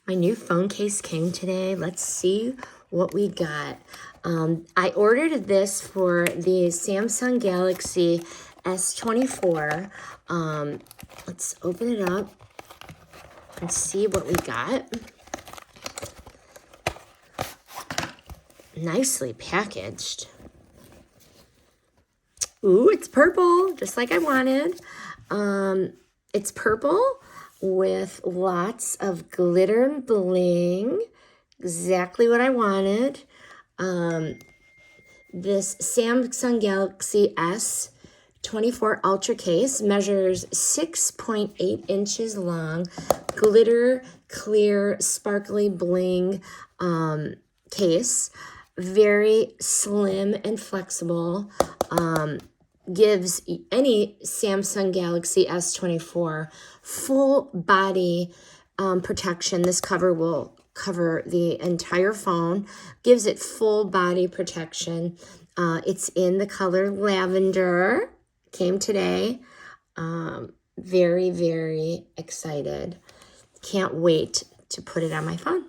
My new phone case came today. Let's see what we got. I ordered this for the Samsung Galaxy S24. Let's open it up and see what we got. Nicely packaged. Ooh, it's purple, just like I wanted. It's purple with lots of glitter and bling. Exactly what I wanted. This Samsung Galaxy S24-Ultra case measures 6.8 inches long. Glitter, clear, sparkly bling case. Very slim and flexible. Gives any Samsung Galaxy S24 full body protection. This cover will cover the entire phone. Gives it full body protection. It's in the color Lavender. Came today. Very, very excited. Can't wait to put it on my phone.